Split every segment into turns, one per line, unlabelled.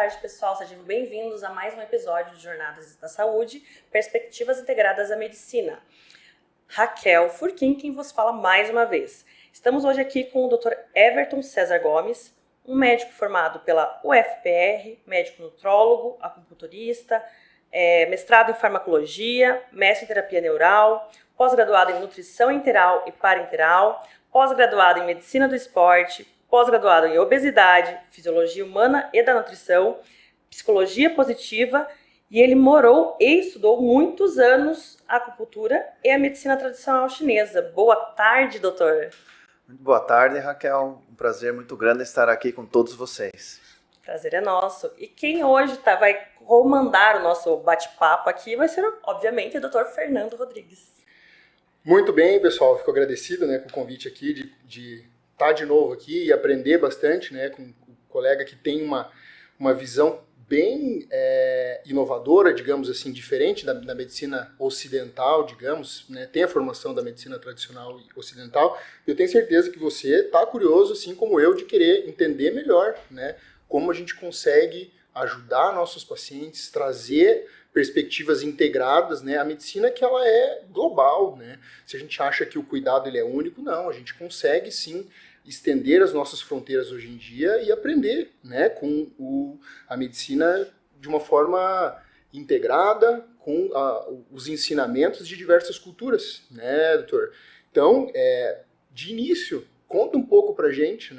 tarde, pessoal. Sejam bem-vindos a mais um episódio de Jornadas da Saúde, Perspectivas Integradas à Medicina. Raquel Furquim, quem vos fala mais uma vez. Estamos hoje aqui com o Dr. Everton César Gomes, um médico formado pela UFPR, médico nutrólogo, acupunturista, mestrado em farmacologia, mestre em terapia neural, pós-graduado em nutrição enteral e parenteral, pós-graduado em medicina do esporte, pós-graduado em obesidade, fisiologia humana e da nutrição, psicologia positiva, e ele morou e estudou muitos anos a acupuntura e a medicina tradicional chinesa. Boa tarde, doutor.
Muito boa tarde, Raquel. Um prazer muito grande estar aqui com todos vocês.
Prazer é nosso. E quem hoje vai comandar o nosso bate-papo aqui vai ser, obviamente, o doutor Fernando Rodrigues.
Muito bem, pessoal. Fico agradecido, com o convite aqui de estar de novo aqui e aprender bastante, com um colega que tem uma visão bem inovadora, digamos assim, diferente da medicina ocidental, digamos, tem a formação da medicina tradicional ocidental. Eu tenho certeza que você está curioso, assim como eu, de querer entender melhor, como a gente consegue ajudar nossos pacientes, trazer perspectivas integradas, a medicina que ela é global, Se a gente acha que o cuidado ele é único, não, a gente consegue sim estender as nossas fronteiras hoje em dia e aprender, com a medicina de uma forma integrada, com os ensinamentos de diversas culturas, doutor? Então, de início, conta um pouco pra gente,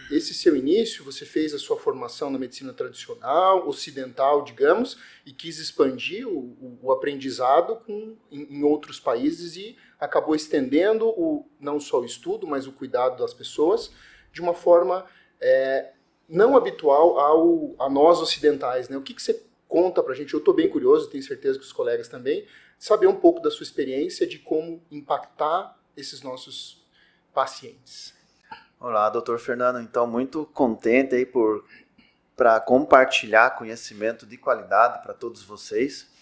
esse seu início, você fez a sua formação na medicina tradicional, ocidental, digamos, e quis expandir o aprendizado em outros países e acabou estendendo não só o estudo, mas o cuidado das pessoas de uma forma não habitual a nós ocidentais, O que você conta pra gente? Eu estou bem curioso, tenho certeza que os colegas também, saber um pouco da sua experiência de como impactar esses nossos pacientes.
Olá, doutor Fernando. Então, muito contente aí para compartilhar conhecimento de qualidade para todos vocês.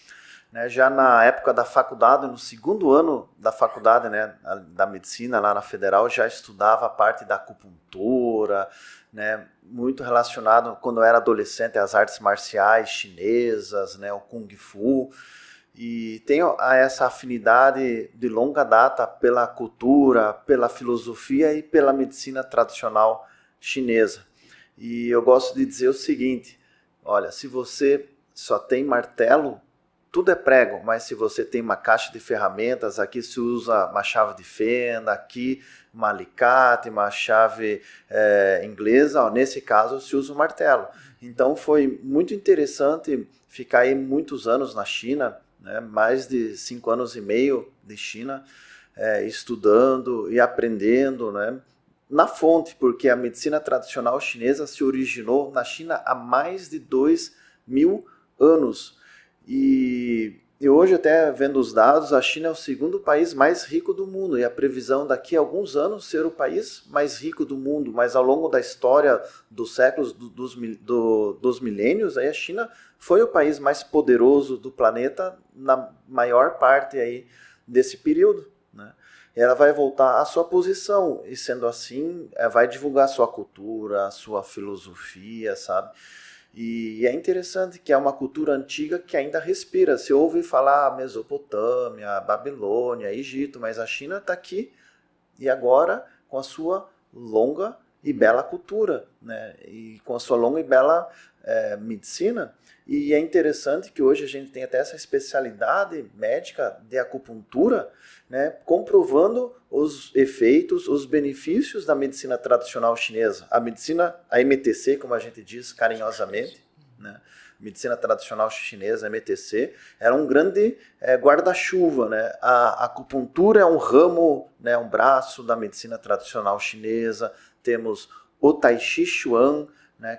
Já na época da faculdade, no segundo ano da faculdade da medicina, lá na Federal, já estudava a parte da acupuntura, muito relacionado, quando eu era adolescente, às artes marciais chinesas, o Kung Fu. E tenho essa afinidade de longa data pela cultura, pela filosofia e pela medicina tradicional chinesa. E eu gosto de dizer o seguinte, olha, se você só tem martelo, tudo é prego, mas se você tem uma caixa de ferramentas, aqui se usa uma chave de fenda, aqui uma alicate, uma chave inglesa, nesse caso se usa o martelo. Então foi muito interessante ficar aí muitos anos na China, mais de 5 anos e meio de China, estudando e aprendendo, na fonte, porque a medicina tradicional chinesa se originou na China há mais de 2.000 anos. E hoje, até vendo os dados, a China é o segundo país mais rico do mundo, e a previsão daqui a alguns anos ser o país mais rico do mundo, mas ao longo da história dos séculos, dos milênios, aí a China foi o país mais poderoso do planeta na maior parte aí desse período. E ela vai voltar à sua posição, e sendo assim, vai divulgar a sua cultura, a sua filosofia, sabe? E é interessante que é uma cultura antiga que ainda respira. Se ouve falar Mesopotâmia, Babilônia, Egito, mas a China está aqui e agora com a sua longa e bela cultura, e com a sua longa e bela medicina. E é interessante que hoje a gente tem até essa especialidade médica de acupuntura, comprovando os efeitos, os benefícios da medicina tradicional chinesa. A medicina, a MTC, como a gente diz carinhosamente, medicina tradicional chinesa, MTC, era um grande guarda-chuva. A acupuntura é um ramo, um braço da medicina tradicional chinesa. Temos o Tai Chi Chuan,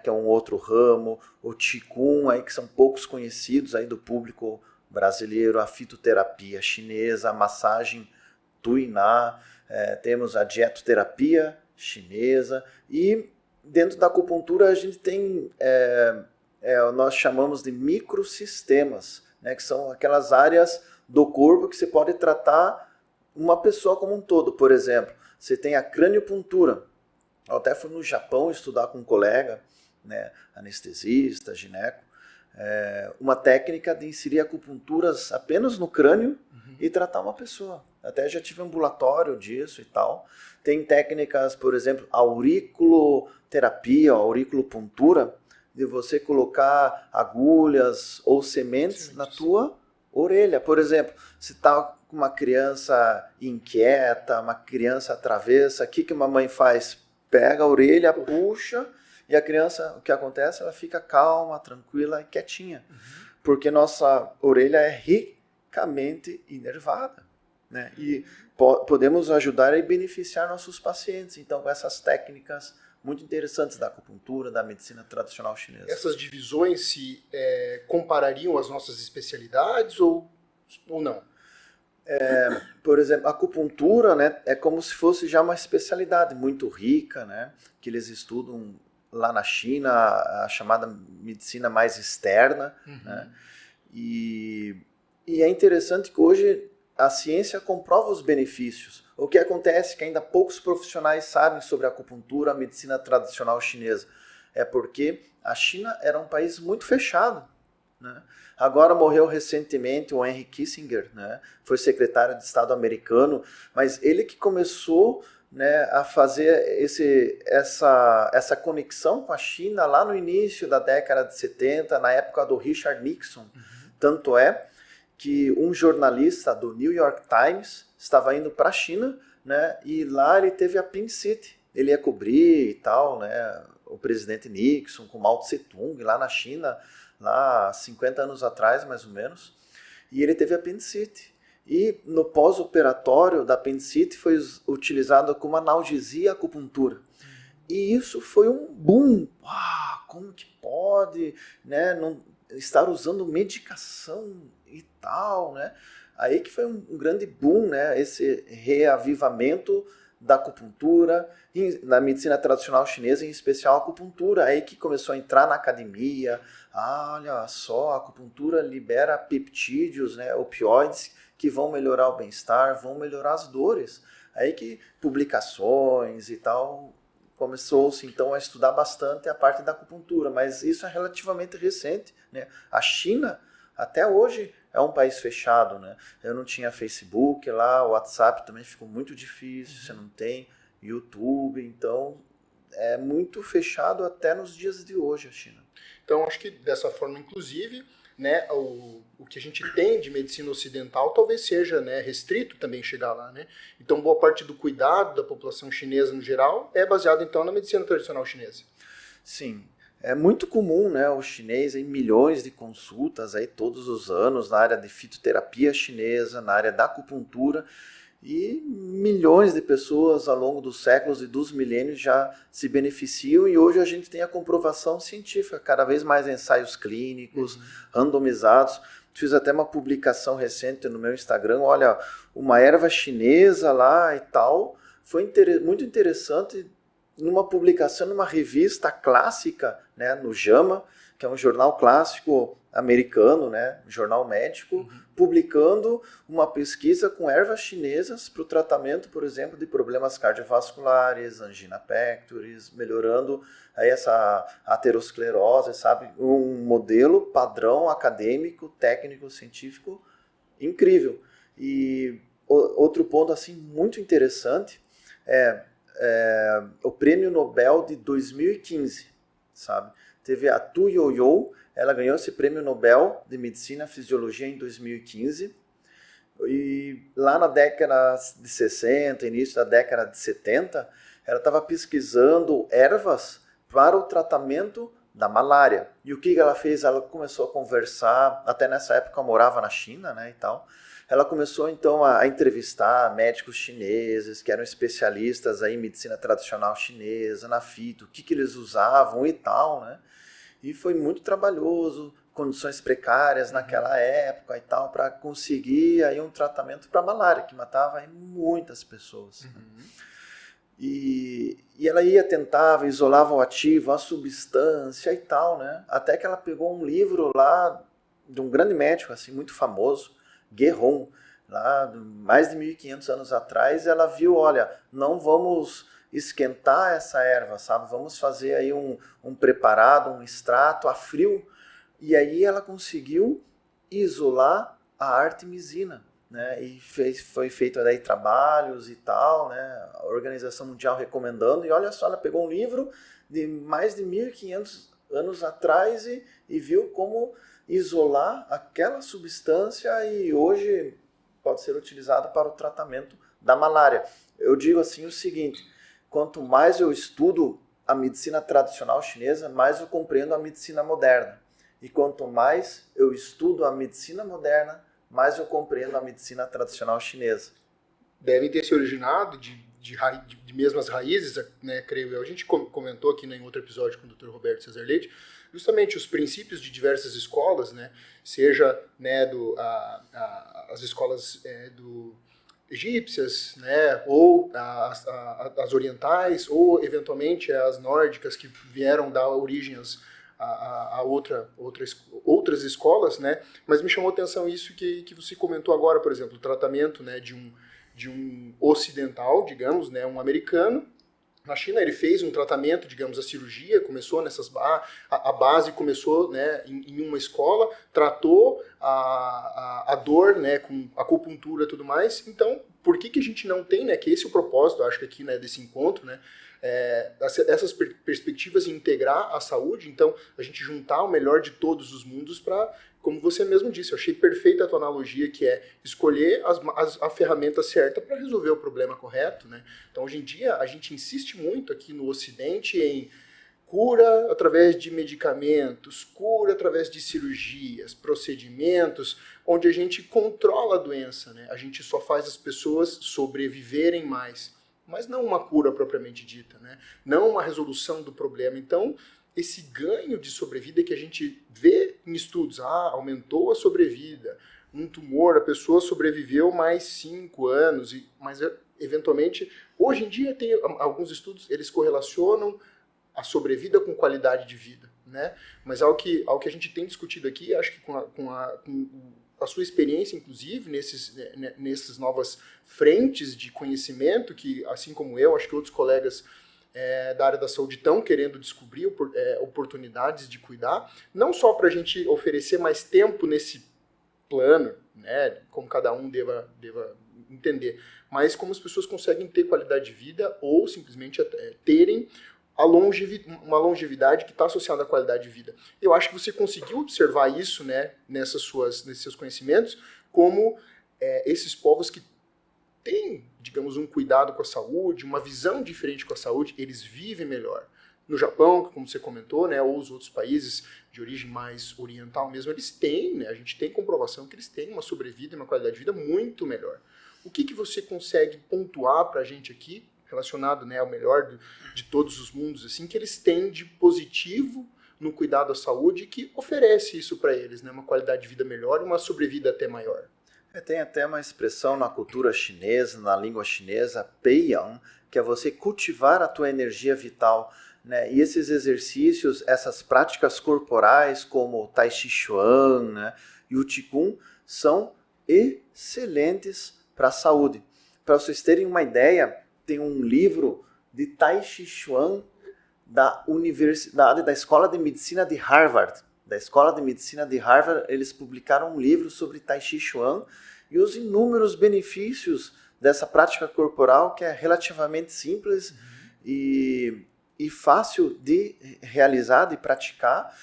que é um outro ramo, o Qigong, aí, que são poucos conhecidos aí do público brasileiro, a fitoterapia chinesa, a massagem Tuiná, temos a dietoterapia chinesa, e dentro da acupuntura a gente tem, nós chamamos de microsistemas, que são aquelas áreas do corpo que você pode tratar uma pessoa como um todo. Por exemplo, você tem a craniopuntura. Eu até fui no Japão estudar com um colega, né, anestesista, gineco, uma técnica de inserir acupunturas apenas no crânio e tratar uma pessoa. Até já tive ambulatório disso e tal. Tem técnicas, por exemplo, auriculoterapia, auriculopuntura, de você colocar agulhas ou sementes na tua orelha. Por exemplo, se está com uma criança inquieta, uma criança travessa, o que uma mãe faz? Pega a orelha, puxa, e a criança, o que acontece? Ela fica calma, tranquila e quietinha. Porque nossa orelha é ricamente inervada, né? E podemos ajudar e beneficiar nossos pacientes. Então, com essas técnicas muito interessantes da acupuntura, da medicina tradicional chinesa.
Essas divisões se comparariam às nossas especialidades ou não?
Por exemplo, a acupuntura, né, é como se fosse já uma especialidade muito rica, né, que eles estudam lá na China, a chamada medicina mais externa. Né, e é interessante que hoje a ciência comprova os benefícios. O que acontece é que ainda poucos profissionais sabem sobre a acupuntura, a medicina tradicional chinesa. É porque a China era um país muito fechado, né? Agora morreu recentemente o Henry Kissinger, né? Foi secretário de Estado americano, mas ele que começou, né, a fazer essa conexão com a China lá no início da década de 70, na época do Richard Nixon. Tanto é que um jornalista do New York Times estava indo para a China, né, e lá ele teve a apendicite. Ele ia cobrir e tal, né, o presidente Nixon com Mao Tse Tung lá na China, lá 50 anos atrás, mais ou menos, e ele teve apendicite. E no pós-operatório da apendicite foi utilizado como analgesia a acupuntura. E isso foi um boom. Como que pode, né, não estar usando medicação e tal, né? Aí que foi um grande boom, né, esse reavivamento da acupuntura, na medicina tradicional chinesa, em especial a acupuntura, aí que começou a entrar na academia. Olha só, a acupuntura libera peptídeos, né, opioides, que vão melhorar o bem-estar, vão melhorar as dores. Aí que publicações e tal, começou-se então a estudar bastante a parte da acupuntura, mas isso é relativamente recente, né? A China, até hoje, é um país fechado, né? Eu não tinha Facebook lá, o WhatsApp também ficou muito difícil, você não tem YouTube, então é muito fechado até nos dias de hoje a China.
Então, acho que dessa forma, inclusive, né, o que a gente tem de medicina ocidental talvez seja, né, restrito também chegar lá, né? Então, boa parte do cuidado da população chinesa no geral é baseado, então, na medicina tradicional chinesa.
Sim. É muito comum, né, o chinês, em milhões de consultas aí, todos os anos na área de fitoterapia chinesa, na área da acupuntura, e milhões de pessoas ao longo dos séculos e dos milênios já se beneficiam, e hoje a gente tem a comprovação científica, cada vez mais ensaios clínicos, randomizados. Fiz até uma publicação recente no meu Instagram, olha, uma erva chinesa lá e tal, foi muito interessante, numa publicação, numa revista clássica, né, no JAMA, que é um jornal clássico americano, né, um jornal médico, publicando uma pesquisa com ervas chinesas para o tratamento, por exemplo, de problemas cardiovasculares, angina pectoris, melhorando aí essa aterosclerose, sabe? Um modelo padrão acadêmico, técnico, científico incrível. E outro ponto assim muito interessante é o Prêmio Nobel de 2015, sabe? Teve a Tu Youyou, ela ganhou esse Prêmio Nobel de Medicina e Fisiologia em 2015, e lá na década de 60, início da década de 70, ela estava pesquisando ervas para o tratamento da malária. E o que ela fez? Ela começou a conversar, até nessa época eu morava na China, né, e tal. Ela começou então a entrevistar médicos chineses que eram especialistas aí em medicina tradicional chinesa, na fito, o que eles usavam e tal, né? E foi muito trabalhoso, condições precárias naquela época e tal, para conseguir aí um tratamento para malária, que matava aí muitas pessoas. Né? E ela tentava, isolava o ativo, a substância e tal, né? Até que ela pegou um livro lá de um grande médico, assim, muito famoso, Ge Hong, lá mais de 1500 anos atrás, ela viu, olha, não vamos esquentar essa erva, sabe? Vamos fazer aí um preparado, um extrato a frio. E aí ela conseguiu isolar a artemisina, né? E foi feito daí trabalhos e tal, né? A Organização Mundial recomendando. E olha só, ela pegou um livro de mais de 1.500 anos atrás e viu como isolar aquela substância e hoje pode ser utilizado para o tratamento da malária. Eu digo assim o seguinte, quanto mais eu estudo a medicina tradicional chinesa, mais eu compreendo a medicina moderna. E quanto mais eu estudo a medicina moderna, mais eu compreendo a medicina tradicional chinesa.
Devem ter se originado de mesmas raízes, né, creio eu. A gente comentou aqui, né, em outro episódio com o Dr. Roberto Cesar Leite, justamente os princípios de diversas escolas, né, seja, né, as escolas egípcias, né, ou as orientais, ou eventualmente as nórdicas que vieram dar origem a outras escolas, né, mas me chamou a atenção isso que você comentou agora, por exemplo, o tratamento, né, de um ocidental, digamos, né, um americano. Na China ele fez um tratamento, digamos, a cirurgia, começou a base começou, né, em uma escola, tratou a dor, né, com acupuntura e tudo mais. Então, por que a gente não tem, né, que esse é o propósito, acho que aqui, né, desse encontro, né, essas perspectivas de integrar a saúde, então a gente juntar o melhor de todos os mundos para, como você mesmo disse, eu achei perfeita a tua analogia, que é escolher a ferramenta certa para resolver o problema correto, né? Então, hoje em dia, a gente insiste muito aqui no Ocidente em cura através de medicamentos, cura através de cirurgias, procedimentos, onde a gente controla a doença, né? A gente só faz as pessoas sobreviverem mais, mas não uma cura propriamente dita, né? Não uma resolução do problema. Então, esse ganho de sobrevida que a gente vê em estudos, aumentou a sobrevida, um tumor, a pessoa sobreviveu mais 5 anos, mas eventualmente, hoje em dia tem alguns estudos, eles correlacionam a sobrevida com qualidade de vida, né? Mas ao que a gente tem discutido aqui, acho que com a sua experiência, inclusive, nessas novas frentes de conhecimento, que, assim como eu, acho que outros colegas da área da saúde estão querendo descobrir oportunidades de cuidar, não só para a gente oferecer mais tempo nesse plano, né, como cada um deva entender, mas como as pessoas conseguem ter qualidade de vida ou simplesmente terem uma longevidade que está associada à qualidade de vida. Eu acho que você conseguiu observar isso, né, nesses seus conhecimentos, como esses povos que têm, digamos, um cuidado com a saúde, uma visão diferente com a saúde, eles vivem melhor. No Japão, como você comentou, né, ou os outros países de origem mais oriental mesmo, eles têm, né, a gente tem comprovação que eles têm uma sobrevida e uma qualidade de vida muito melhor. O que você consegue pontuar para a gente aqui, relacionado, né, ao melhor de todos os mundos, assim, que eles têm de positivo no cuidado à saúde que oferece isso para eles, né, uma qualidade de vida melhor e uma sobrevida até maior?
Tem até uma expressão na cultura chinesa, na língua chinesa, peiyang, que é você cultivar a tua energia vital, né? E esses exercícios, essas práticas corporais, como o Tai Chi Chuan, né, e o Qigong, são excelentes para a saúde. Para vocês terem uma ideia, tem um livro de Tai Chi Chuan da Universidade, da Escola de Medicina de Harvard. Da Escola de Medicina de Harvard, eles publicaram um livro sobre Tai Chi Chuan e os inúmeros benefícios dessa prática corporal, que é relativamente simples e fácil de realizar, de praticar,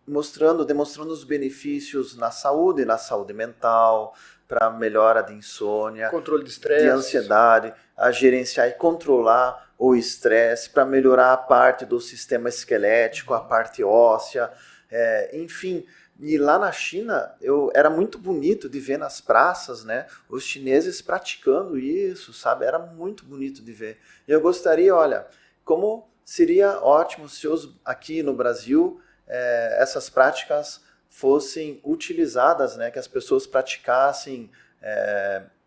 demonstrando os benefícios na saúde mental, para melhora de insônia,
controle de estresse,
de ansiedade, a gerenciar e controlar o estresse, para melhorar a parte do sistema esquelético, a parte óssea, enfim. E lá na China, era muito bonito de ver nas praças, né, os chineses praticando isso, sabe? Era muito bonito de ver. E eu gostaria, olha, como seria ótimo se aqui no Brasil essas práticas fossem utilizadas, né, que as pessoas praticassem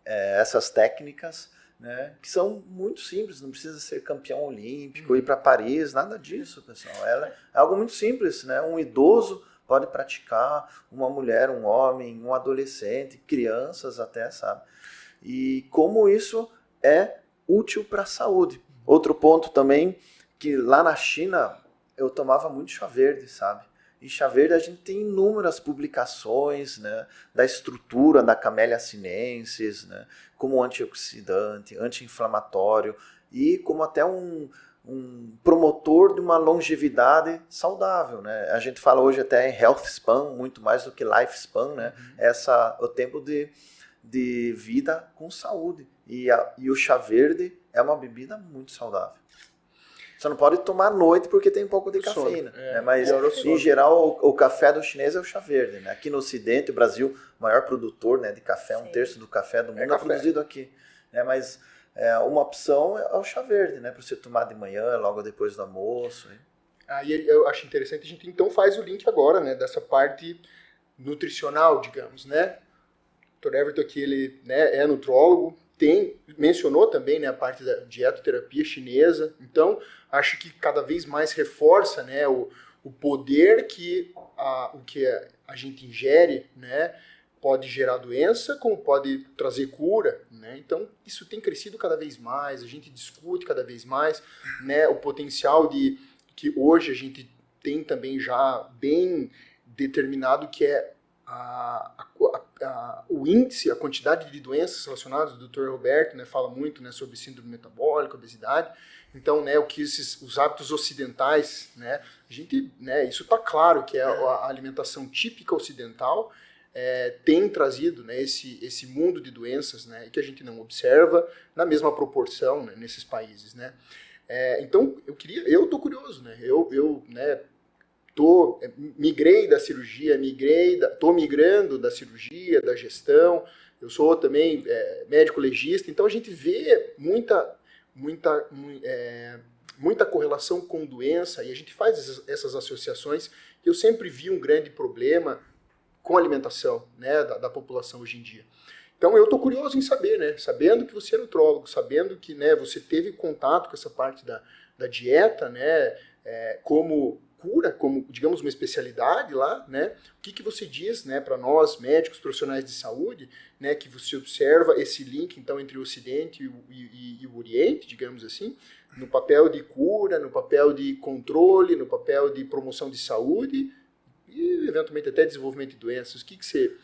essas técnicas, né, que são muito simples, não precisa ser campeão olímpico, ir para Paris, nada disso, pessoal. É algo muito simples, né? Um idoso pode praticar, uma mulher, um homem, um adolescente, crianças até, sabe? E como isso é útil para a saúde. Outro ponto também, que lá na China eu tomava muito chá verde, sabe? E chá verde a gente tem inúmeras publicações, né, da estrutura da Camellia sinensis, né, como antioxidante, anti-inflamatório e como até um promotor de uma longevidade saudável, né? A gente fala hoje até em health span, muito mais do que life span, né? O tempo de vida com saúde. E o chá verde é uma bebida muito saudável. Você não pode tomar à noite porque tem um pouco de cafeína, né? Mas em geral o café do chinês é o chá verde, né? Aqui no Ocidente, o Brasil, o maior produtor, né, de café, Sim. 1/3 do café do mundo é produzido aqui, né? Mas uma opção é o chá verde, né? Para você tomar de manhã, logo depois do almoço.
Aí eu acho interessante, a gente então faz o link agora, né? Dessa parte nutricional, digamos, né? O Dr. Everton aqui, ele, né, é nutrólogo, mencionou também, né, a parte da dietoterapia chinesa, então acho que cada vez mais reforça, né, o poder que o que a gente ingere, né, pode gerar doença, como pode trazer cura, né? Então isso tem crescido cada vez mais, a gente discute cada vez mais, né, o potencial que hoje a gente tem também já bem determinado, que é o índice, a quantidade de doenças relacionadas. O Dr. Roberto, né, fala muito, né, sobre síndrome metabólica, obesidade. Então, né, os hábitos ocidentais, né, a gente, né, isso está claro que a alimentação típica ocidental tem trazido, né, esse mundo de doenças, né, que a gente não observa na mesma proporção, né, nesses países, né. Então, eu tô curioso, né, né, migrei da cirurgia, tô migrando da cirurgia, da gestão, eu sou também médico legista, então a gente vê muita correlação com doença e a gente faz essas associações. Eu sempre vi um grande problema com a alimentação, né, da população hoje em dia. Então eu estou curioso em saber, né, sabendo que você é nutrólogo, sabendo que, né, você teve contato com essa parte da dieta, né, como cura, como, digamos, uma especialidade lá, né? O que você diz, né, para nós, médicos, profissionais de saúde, né, que você observa esse link, então, entre o Ocidente e o Oriente, digamos assim, no papel de cura, no papel de controle, no papel de promoção de saúde e, eventualmente, até desenvolvimento de doenças. O que você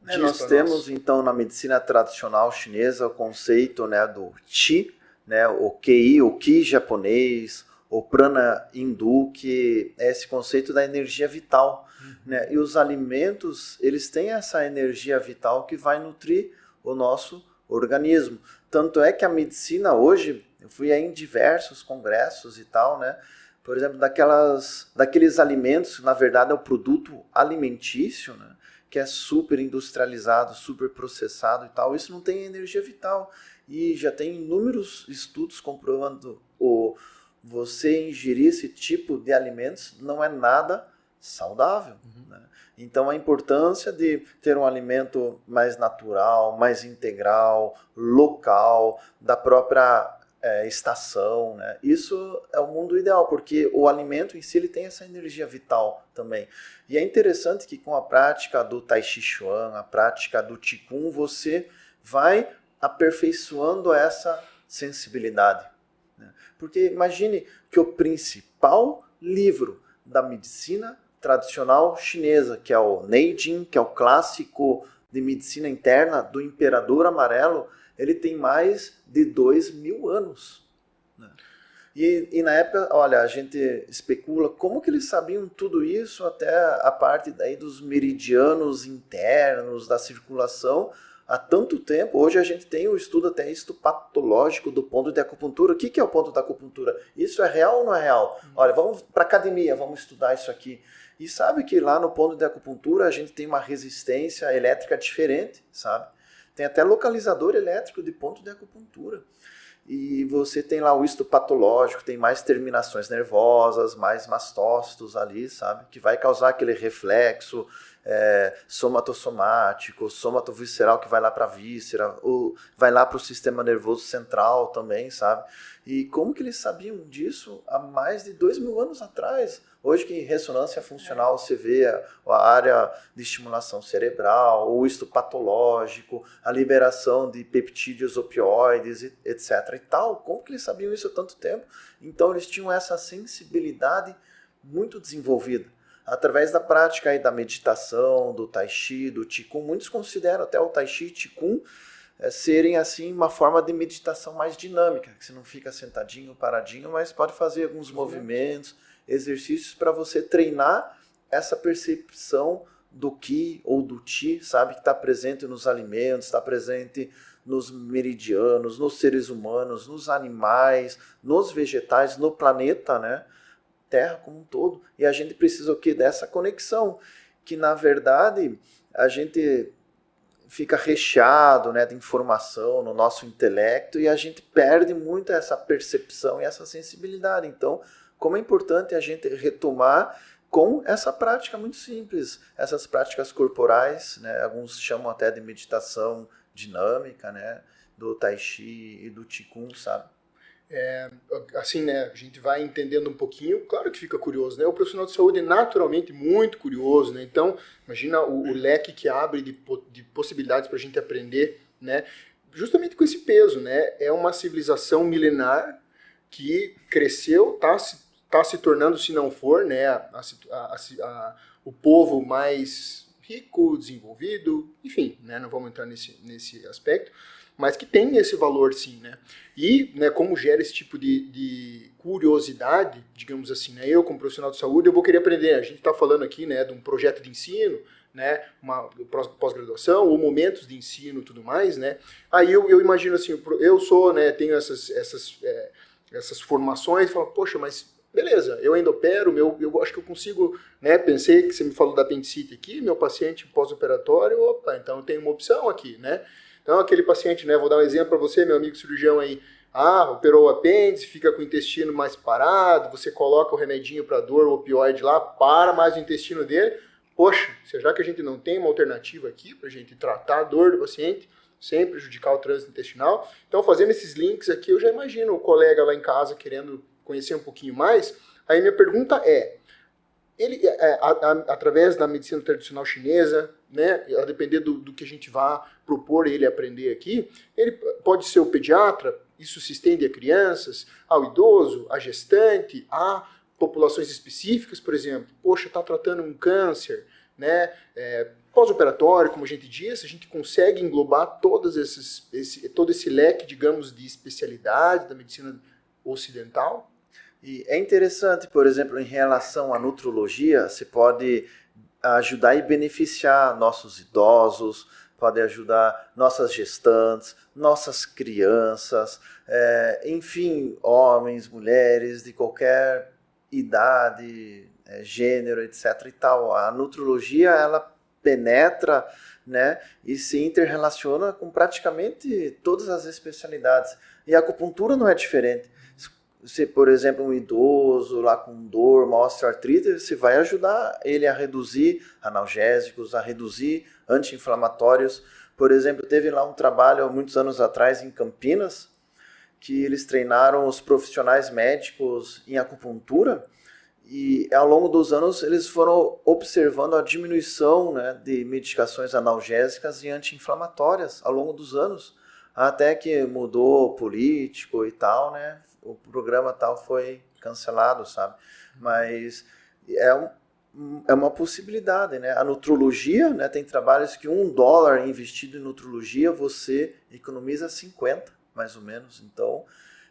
diz
nós temos, então, na medicina tradicional chinesa, o conceito, né, do Qi, né, o Qi, o Qi japonês, o prana hindu, que é esse conceito da energia vital, né? E os alimentos, eles têm essa energia vital que vai nutrir o nosso organismo. Tanto é que a medicina hoje, eu fui aí em diversos congressos e tal, né? Por exemplo, daqueles alimentos, na verdade é o produto alimentício, né, que é super industrializado, super processado e tal, isso não tem energia vital. E já tem inúmeros estudos comprovando você ingerir esse tipo de alimentos não é nada saudável. Né? Então a importância de ter um alimento mais natural, mais integral, local, da própria estação, né? Isso é o mundo ideal, porque o alimento em si ele tem essa energia vital também. E é interessante que com a prática do Tai Chi Chuan, a prática do Qigong, você vai aperfeiçoando essa sensibilidade. Porque imagine que o principal livro da medicina tradicional chinesa, que é o Neijing, que é o clássico de medicina interna do Imperador Amarelo, ele tem mais de 2000 anos. Né? E na época, olha, a gente especula como que eles sabiam tudo isso, até a parte daí dos meridianos internos, da circulação, há tanto tempo. Hoje a gente tem o estudo até histopatológico do ponto de acupuntura. O que é o ponto da acupuntura? Isso é real ou não é real? Olha, vamos para a academia, vamos estudar isso aqui. E sabe que lá no ponto de acupuntura a gente tem uma resistência elétrica diferente, sabe? Tem até localizador elétrico de ponto de acupuntura. E você tem lá o histopatológico, tem mais terminações nervosas, mais mastócitos ali, sabe? Que vai causar aquele reflexo, somatossomático, somatovisceral, que vai lá para a víscera, ou vai lá para o sistema nervoso central também, sabe? E como que eles sabiam disso há mais de 2.000 anos atrás? Hoje que em ressonância funcional você vê a área de estimulação cerebral, o histopatológico, a liberação de peptídeos opioides, etc. e tal. Como que eles sabiam isso há tanto tempo? Então eles tinham essa sensibilidade muito desenvolvida. Através da prática aí da meditação, do Tai Chi, do Qigong, muitos consideram até o Tai Chi e Qigong serem assim uma forma de meditação mais dinâmica, que você não fica sentadinho, paradinho, mas pode fazer alguns movimentos, exercícios para você treinar essa percepção do Qi ou do Chi, sabe, que está presente nos alimentos, está presente nos meridianos, nos seres humanos, nos animais, nos vegetais, no planeta, né? Terra como um todo. E a gente precisa o quê? Dessa conexão, que na verdade a gente fica recheado, né, de informação no nosso intelecto e a gente perde muito essa percepção e essa sensibilidade. Então, como é importante a gente retomar com essa prática muito simples, essas práticas corporais, né, alguns chamam até de meditação dinâmica, né, do Tai Chi e do Qigong, sabe?
Assim, né, a gente vai entendendo um pouquinho, claro que fica curioso, né? O profissional de saúde é naturalmente muito curioso, né? Então, imagina o leque que abre de possibilidades para a gente aprender, né? Justamente com esse peso, né? É uma civilização milenar que cresceu, tá se tornando, se não for, né, o povo mais rico, desenvolvido, enfim, né? Não vamos entrar nesse aspecto, mas que tem esse valor sim, né? E, né, como gera esse tipo de curiosidade, digamos assim, né? Eu, como profissional de saúde, eu vou querer aprender. A gente está falando aqui, né, de um projeto de ensino, né, uma pós-graduação, ou momentos de ensino e tudo mais, né? Aí eu imagino assim, eu sou, né, tenho essas formações, falo, poxa, mas beleza, eu ainda opero, eu acho que eu consigo, né, pensei que você me falou da apendicite aqui, meu paciente pós-operatório, opa, então eu tenho uma opção aqui, né? Então, aquele paciente, né, vou dar um exemplo para você, meu amigo cirurgião aí, operou o apêndice, fica com o intestino mais parado, você coloca o remedinho para dor, o opioide lá, para mais o intestino dele. Poxa, será que a gente não tem uma alternativa aqui para a gente tratar a dor do paciente sem prejudicar o trânsito intestinal? Então, fazendo esses links aqui, eu já imagino o colega lá em casa querendo conhecer um pouquinho mais. Aí minha pergunta é, ele, através da medicina tradicional chinesa, né, a depender do que a gente vá propor ele aprender aqui, ele pode ser o pediatra, isso se estende a crianças, ao idoso, a gestante, a populações específicas, por exemplo, poxa, está tratando um câncer, né, pós-operatório, como a gente disse, a gente consegue englobar todo esse leque, digamos, de especialidade da medicina ocidental.
E é interessante, por exemplo, em relação à nutrologia, você pode ajudar e beneficiar nossos idosos, pode ajudar nossas gestantes, nossas crianças, enfim, homens, mulheres de qualquer idade, gênero, etc. e tal. A nutrologia, ela penetra, né, e se interrelaciona com praticamente todas as especialidades. E a acupuntura não é diferente. Se, por exemplo, um idoso lá com dor, uma osteoartrite, você vai ajudar ele a reduzir analgésicos, a reduzir anti-inflamatórios. Por exemplo, teve lá um trabalho há muitos anos atrás em Campinas, que eles treinaram os profissionais médicos em acupuntura e ao longo dos anos eles foram observando a diminuição, né, de medicações analgésicas e anti-inflamatórias ao longo dos anos, até que mudou político e tal, né? O programa tal foi cancelado, sabe? Mas é uma possibilidade, né? A nutrologia, né, tem trabalhos que $1 investido em nutrologia você economiza 50, mais ou menos. Então,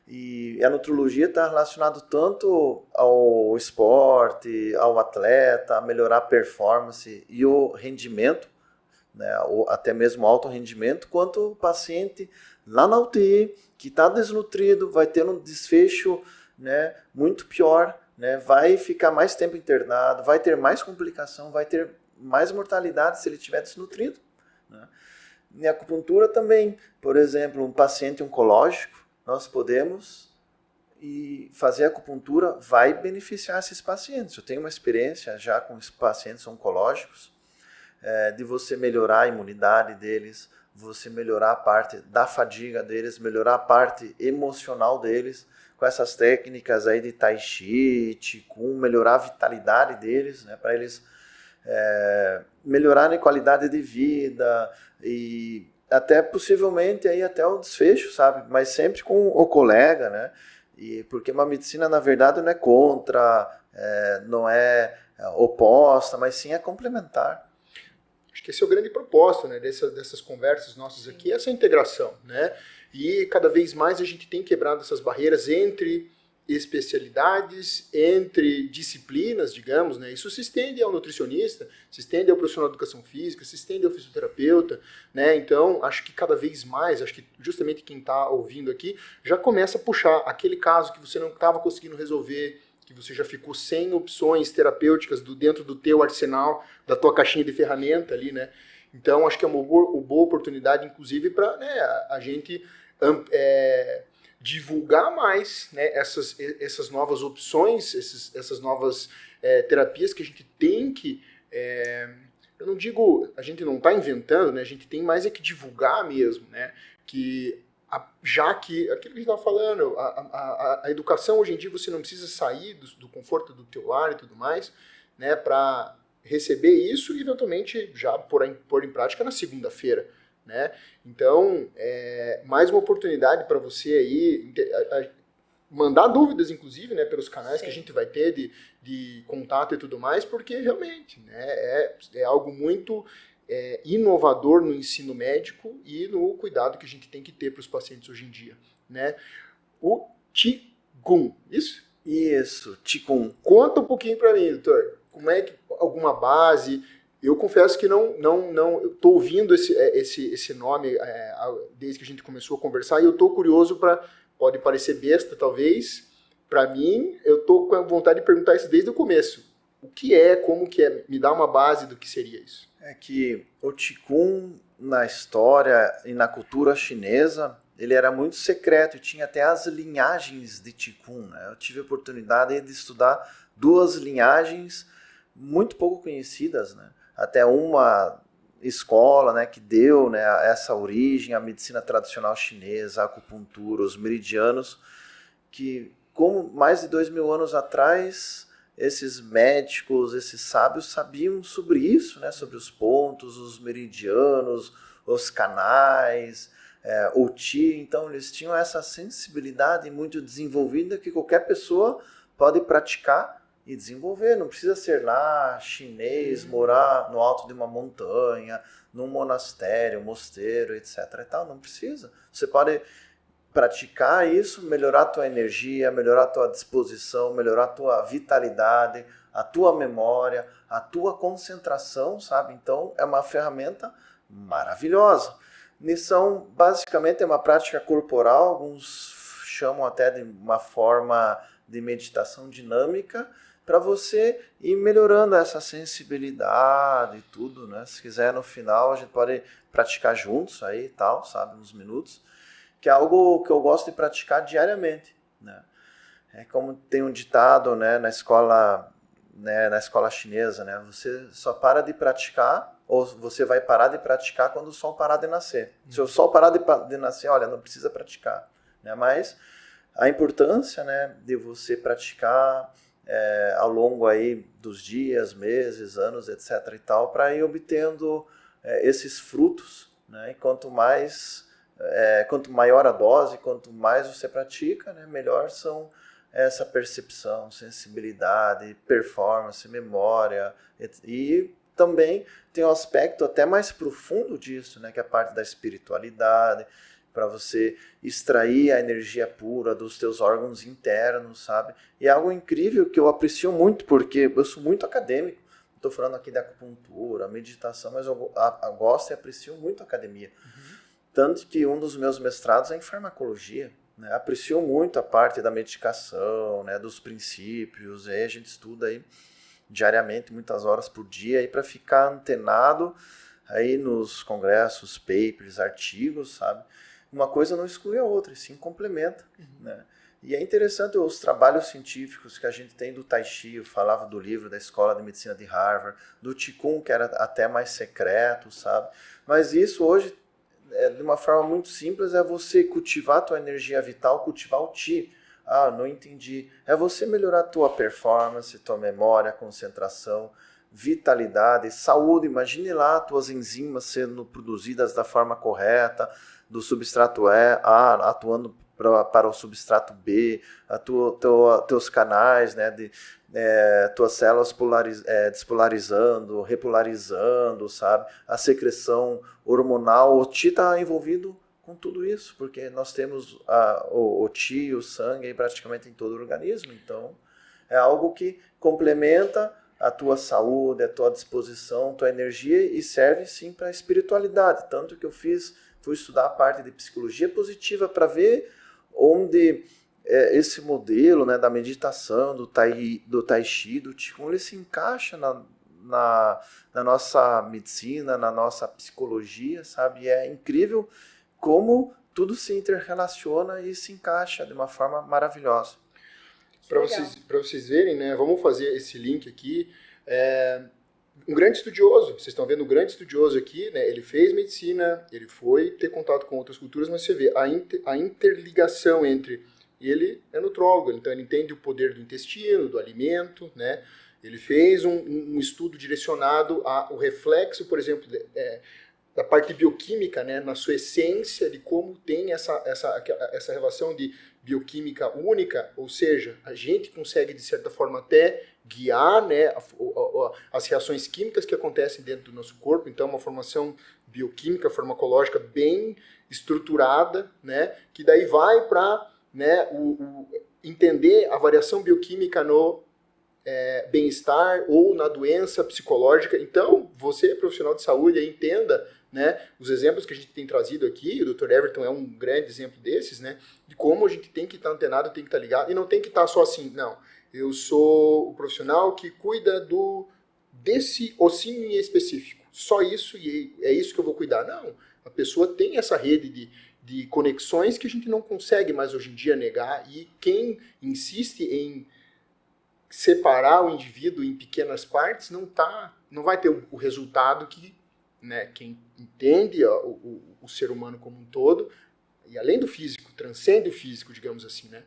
e a nutrologia está relacionada tanto ao esporte, ao atleta, a melhorar a performance e o rendimento, né, ou até mesmo alto rendimento, quanto o paciente lá na UTI, que está desnutrido, vai ter um desfecho, né, muito pior, né, vai ficar mais tempo internado, vai ter mais complicação, vai ter mais mortalidade se ele estiver desnutrido, né. E a acupuntura também, por exemplo, um paciente oncológico, nós podemos fazer acupuntura, vai beneficiar esses pacientes. Eu tenho uma experiência já com os pacientes oncológicos, de você melhorar a imunidade deles, você melhorar a parte da fadiga deles, melhorar a parte emocional deles, com essas técnicas aí de Tai Chi, Qigong, melhorar a vitalidade deles, né, para eles melhorarem a qualidade de vida e até possivelmente aí até o desfecho, sabe? Mas sempre com o colega, né? E porque uma medicina, na verdade, não é contra, não é oposta, mas sim é complementar.
Acho que esse é o grande propósito, né, dessas conversas nossas aqui, essa integração, né? E cada vez mais a gente tem quebrado essas barreiras entre especialidades, entre disciplinas, digamos, né? Isso se estende ao nutricionista, se estende ao profissional de educação física, se estende ao fisioterapeuta, né? Então, acho que cada vez mais, acho que justamente quem está ouvindo aqui já começa a puxar aquele caso que você não estava conseguindo resolver, que você já ficou sem opções terapêuticas dentro do teu arsenal, da tua caixinha de ferramenta ali, né? Então, acho que é uma boa oportunidade, inclusive, para, né, a gente divulgar mais, né, essas novas opções, essas novas terapias que a gente tem que... eu não digo, a gente não está inventando, né, a gente tem mais que divulgar mesmo, né, que já que, aquilo que a gente estava falando, a educação hoje em dia você não precisa sair do conforto do teu lar e tudo mais, né, para receber isso e eventualmente já pôr em prática na segunda-feira, né? Então, mais uma oportunidade para você aí mandar dúvidas, inclusive, né, pelos canais que a gente vai ter de contato e tudo mais, porque realmente, né, é algo muito inovador no ensino médico e no cuidado que a gente tem que ter para os pacientes hoje em dia, né? O Qigong, isso?
Isso, Qigong.
Conta um pouquinho para mim, doutor. Como é que alguma base? Eu confesso que não eu tô ouvindo esse nome desde que a gente começou a conversar e eu tô curioso pode parecer besta talvez, para mim, eu tô com a vontade de perguntar isso desde o começo. O que é, como que é? Me dá uma base do que seria isso.
É que o Qigong, na história e na cultura chinesa, ele era muito secreto e tinha até as linhagens de Qigong, né? Eu tive a oportunidade de estudar 2 linhagens muito pouco conhecidas, né? Até uma escola, né, que deu, né, essa origem à medicina tradicional chinesa, a acupuntura, os meridianos, que como mais de 2000 anos atrás esses médicos, esses sábios sabiam sobre isso, né? Sobre os pontos, os meridianos, os canais, o Qi. Então eles tinham essa sensibilidade muito desenvolvida que qualquer pessoa pode praticar e desenvolver. Não precisa ser lá chinês, morar no alto de uma montanha, num monastério, mosteiro, etc. E tal. Não precisa. Você pode praticar isso, melhorar a tua energia, melhorar a tua disposição, melhorar a tua vitalidade, a tua memória, a tua concentração, sabe? Então, é uma ferramenta maravilhosa. Missão, basicamente, é uma prática corporal, alguns chamam até de uma forma de meditação dinâmica, para você ir melhorando essa sensibilidade e tudo, né? Se quiser, no final, a gente pode praticar juntos aí e tal, sabe? Uns minutos. Que é algo que eu gosto de praticar diariamente, né? É como tem um ditado, né, na escola chinesa, né? Você só para de praticar, ou você vai parar de praticar quando o sol parar de nascer. Se o sol parar de nascer, olha, não precisa praticar, né? Mas a importância, né, de você praticar ao longo aí dos dias, meses, anos, etc. e tal, para ir obtendo esses frutos, né? E quanto maior a dose, quanto mais você pratica, né, melhor são essa percepção, sensibilidade, performance, memória. E também tem um aspecto até mais profundo disso, né, que é a parte da espiritualidade, para você extrair a energia pura dos teus órgãos internos, sabe? E é algo incrível que eu aprecio muito, porque eu sou muito acadêmico. Estou falando aqui da acupuntura, meditação, mas eu gosto e aprecio muito a academia. Tanto que um dos meus mestrados é em farmacologia, né? Aprecio muito a parte da medicação, né, dos princípios, e aí a gente estuda aí diariamente, muitas horas por dia, para ficar antenado aí nos congressos, papers, artigos, sabe? Uma coisa não exclui a outra, e sim complementa, né? E é interessante os trabalhos científicos que a gente tem do Tai Chi, eu falava do livro da Escola de Medicina de Harvard, do Qigong, que era até mais secreto, sabe? Mas isso hoje, de uma forma muito simples, é você cultivar a tua energia vital, cultivar o Qi. Ah, não entendi. É você melhorar a tua performance, tua memória, concentração, vitalidade, saúde. Imagine lá tuas enzimas sendo produzidas da forma correta, do substrato A atuando para o substrato B, teus canais, né, tuas células despolarizando, repolarizando, sabe? A secreção hormonal, o Qi está envolvido com tudo isso, porque nós temos o Qi, o sangue aí praticamente em todo o organismo, então é algo que complementa a tua saúde, a tua disposição, a tua energia e serve sim para a espiritualidade, tanto que eu fui estudar a parte de psicologia positiva para ver onde esse modelo, né, da meditação, do tai chi, do Qigong, ele se encaixa na nossa medicina, na nossa psicologia, sabe? E é incrível como tudo se interrelaciona e se encaixa de uma forma maravilhosa.
Para vocês verem, né, vamos fazer esse link aqui. Um grande estudioso, vocês estão vendo um grande estudioso aqui, né? Ele fez medicina, ele foi ter contato com outras culturas, mas você vê a interligação entre... Ele é nutrólogo, então ele entende o poder do intestino, do alimento, né? Ele fez um estudo direcionado ao reflexo, por exemplo, da parte bioquímica, né? Na sua essência, de como tem essa relação de bioquímica única, ou seja, a gente consegue, de certa forma, até guiar, né, as reações químicas que acontecem dentro do nosso corpo. Então, uma formação bioquímica, farmacológica bem estruturada, né, que daí vai para, né, entender a variação bioquímica no bem-estar ou na doença psicológica. Então, você, profissional de saúde, entenda, né, os exemplos que a gente tem trazido aqui. O Dr. Everton é um grande exemplo desses, né, de como a gente tem que estar antenado, tem que estar ligado, e não tem que estar só assim, não, eu sou o profissional que cuida desse ossinho em específico, só isso, e é isso que eu vou cuidar. Não, a pessoa tem essa rede de conexões que a gente não consegue mais hoje em dia negar, e quem insiste em separar o indivíduo em pequenas partes não vai ter o resultado que, né, quem entende o ser humano como um todo, e além do físico, transcende o físico, digamos assim, né,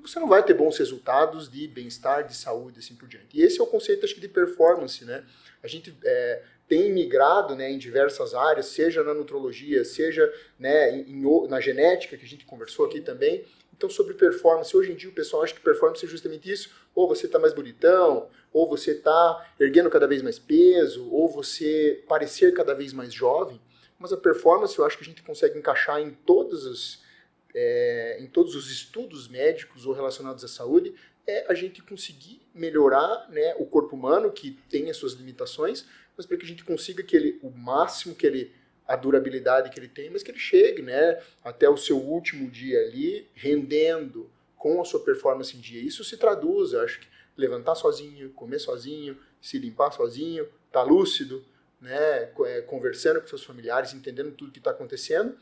você não vai ter bons resultados de bem-estar, de saúde, assim por diante. E esse é o conceito, acho que, de performance, né? A gente tem migrado, né, em diversas áreas, seja na nutrologia, seja, né, na genética, que a gente conversou aqui também. Então, sobre performance, hoje em dia o pessoal acha que performance é justamente isso. Ou você está mais bonitão, ou você está erguendo cada vez mais peso, ou você parecer cada vez mais jovem. Mas a performance, eu acho que a gente consegue encaixar em todos os estudos médicos ou relacionados à saúde, a gente conseguir melhorar, né, o corpo humano, que tem as suas limitações, mas para que a gente consiga o máximo a durabilidade que ele tem, mas que ele chegue, né, até o seu último dia ali, rendendo com a sua performance em dia. Isso se traduz, eu acho que levantar sozinho, comer sozinho, se limpar sozinho, estar lúcido, né, conversando com seus familiares, entendendo tudo que está acontecendo.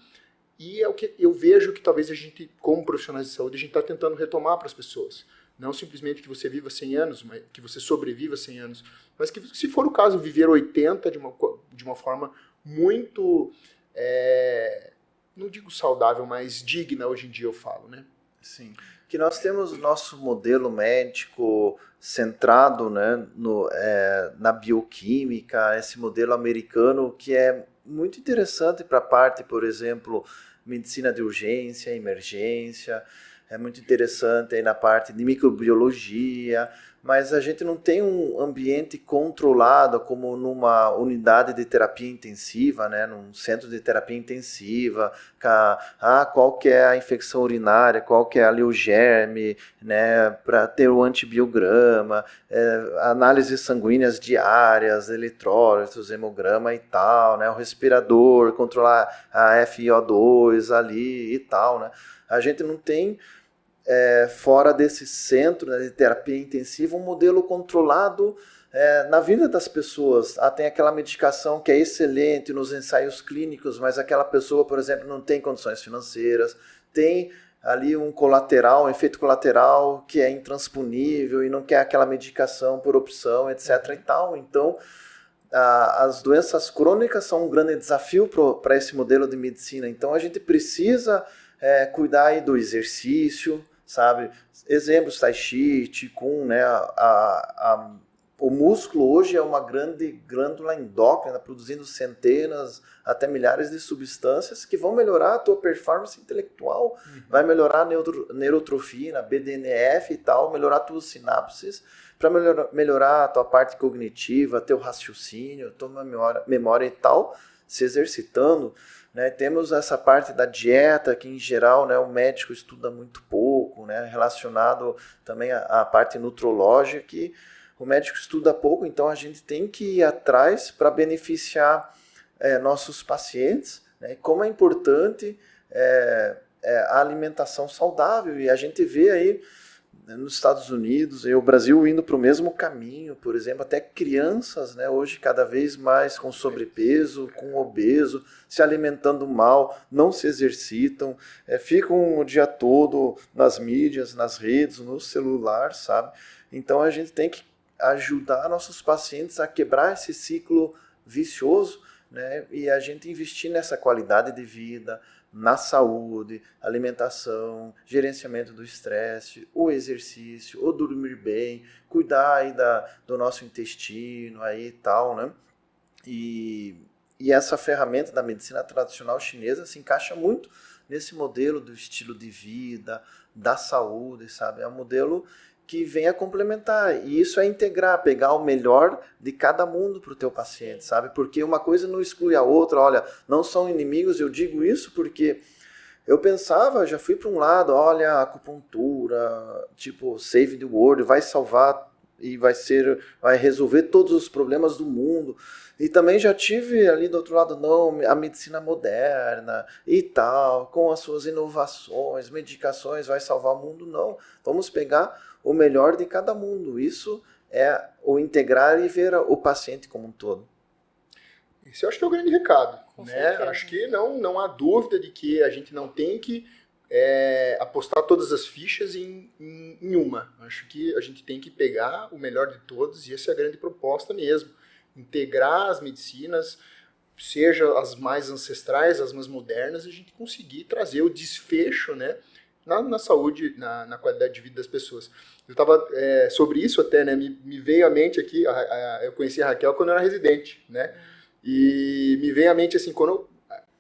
E é o que eu vejo que talvez a gente, como profissionais de saúde, a gente está tentando retomar para as pessoas. Não simplesmente que você viva 100 anos, mas que você sobreviva 100 anos, mas que, se for o caso, viver 80 de uma forma muito, não digo saudável, mas digna, hoje em dia eu falo, né?
Sim, que nós temos o nosso modelo médico centrado, né, na bioquímica, esse modelo americano que é muito interessante para a parte, por exemplo, medicina de urgência, emergência, é muito interessante aí na parte de microbiologia, mas a gente não tem um ambiente controlado como numa unidade de terapia intensiva, né, num centro de terapia intensiva, qual que é a infecção urinária, qual que é ali o germe, né, para ter o antibiograma, análises sanguíneas diárias, eletrólitos, hemograma e tal, né, o respirador, controlar a FiO2 ali e tal, né. A gente não tem fora desse centro, né, de terapia intensiva, um modelo controlado na vida das pessoas. Tem aquela medicação que é excelente nos ensaios clínicos, mas aquela pessoa, por exemplo, não tem condições financeiras, tem ali um colateral, um efeito colateral que é intransponível e não quer aquela medicação por opção, etc. e tal. Então, as doenças crônicas são um grande desafio para esse modelo de medicina. Então, a gente precisa cuidar aí do exercício, sabe? Exemplos, Tai Chi, Qigong, né? O músculo hoje é uma grande glândula endócrina, produzindo centenas até milhares de substâncias que vão melhorar a tua performance intelectual, vai melhorar a neurotrofina, BDNF e tal, melhorar tuas sinapses, para melhorar a tua parte cognitiva, teu raciocínio, tua memória e tal, se exercitando. Né? Temos essa parte da dieta, que em geral, né, o médico estuda muito pouco, né, relacionado também à parte nutrológica, que o médico estuda pouco, então a gente tem que ir atrás para beneficiar nossos pacientes, né? Como é importante a alimentação saudável, e a gente vê aí nos Estados Unidos e o Brasil indo para o mesmo caminho, por exemplo, até crianças, né, hoje cada vez mais com sobrepeso, com obeso, se alimentando mal, não se exercitam, ficam o dia todo nas mídias, nas redes, no celular, sabe? Então a gente tem que ajudar nossos pacientes a quebrar esse ciclo vicioso, né? E a gente investir nessa qualidade de vida, na saúde, alimentação, gerenciamento do estresse, o exercício, o dormir bem, cuidar aí do nosso intestino aí e tal, né? E essa ferramenta da medicina tradicional chinesa se encaixa muito nesse modelo do estilo de vida, da saúde, sabe? É um modelo que vem a complementar, e isso é integrar, pegar o melhor de cada mundo para o teu paciente, sabe? Porque uma coisa não exclui a outra. Olha, não são inimigos, eu digo isso porque eu pensava, já fui para um lado, olha, a acupuntura, tipo, save the world, vai salvar e vai resolver todos os problemas do mundo. E também já tive ali do outro lado, não, a medicina moderna e tal, com as suas inovações, medicações, vai salvar o mundo. Não, vamos pegar o melhor de cada mundo. Isso é o integrar e ver o paciente como um todo.
Esse eu acho que é o grande recado. Né? Acho que não há dúvida de que a gente não tem que apostar todas as fichas em uma. Acho que a gente tem que pegar o melhor de todos, e essa é a grande proposta mesmo. Integrar as medicinas, seja as mais ancestrais, as mais modernas, e a gente conseguir trazer o desfecho, né, na saúde, na qualidade de vida das pessoas. Eu estava sobre isso até, né, me veio à mente aqui, eu conheci a Raquel quando eu era residente, né, e me veio à mente assim,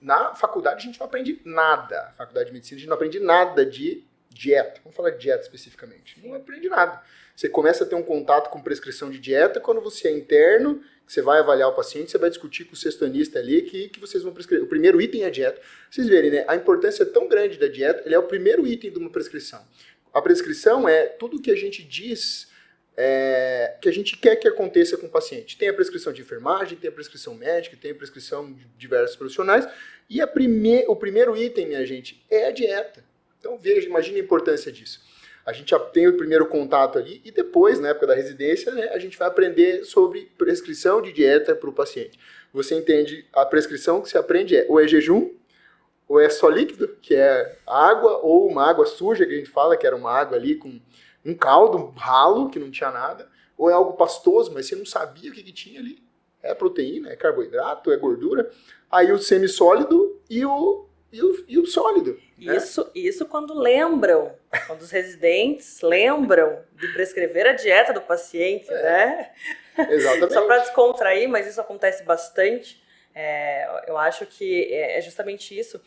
na faculdade a gente não aprende nada, na faculdade de medicina a gente não aprende nada de dieta, vamos falar de dieta especificamente, não aprende nada. Você começa a ter um contato com prescrição de dieta quando você é interno, você vai avaliar o paciente, você vai discutir com o sextonista ali que vocês vão prescrever. O primeiro item é a dieta. Vocês verem, né? A importância é tão grande da dieta, ele é o primeiro item de uma prescrição. A prescrição é tudo que a gente diz que a gente quer que aconteça com o paciente. Tem a prescrição de enfermagem, tem a prescrição médica, tem a prescrição de diversos profissionais, e o primeiro item, minha gente, é a dieta. Então veja, imagine a importância disso. A gente já tem o primeiro contato ali, e depois, na época da residência, né, a gente vai aprender sobre prescrição de dieta para o paciente. Você entende, a prescrição que você aprende ou é jejum, ou é só líquido, que é água, ou uma água suja, que a gente fala, que era uma água ali com um caldo, um ralo, que não tinha nada, ou é algo pastoso, mas você não sabia o que tinha ali. É proteína, é carboidrato, é gordura. Aí o semissólido e o sólido.
Isso quando os residentes lembram de prescrever a dieta do paciente, né?
Exatamente.
Só para descontrair, mas isso acontece bastante. Eu acho que é justamente isso.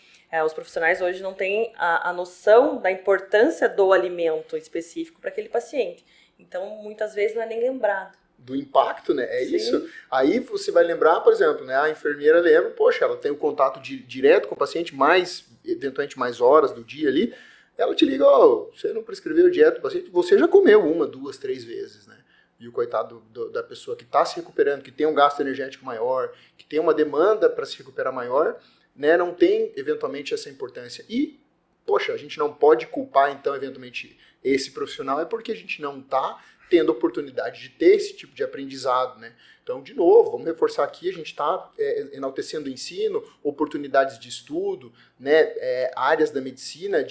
Os profissionais hoje não têm a noção da importância do alimento específico para aquele paciente. Então, muitas vezes não é nem lembrado.
Do impacto, né?
Sim.
Isso. Aí você vai lembrar, por exemplo, né? A enfermeira lembra, poxa, ela tem o contato direto com o paciente, eventualmente mais horas do dia ali, ela te liga, você não prescreveu dieta do paciente, você já comeu 1, 2, 3 vezes, né? E o coitado da pessoa que está se recuperando, que tem um gasto energético maior, que tem uma demanda para se recuperar maior, né? Não tem, eventualmente, essa importância. E, poxa, a gente não pode culpar, então, eventualmente, esse profissional, é porque a gente não está tendo oportunidade de ter esse tipo de aprendizado, né? Então, de novo, vamos reforçar aqui, a gente está enaltecendo o ensino, oportunidades de estudo, né? Áreas da medicina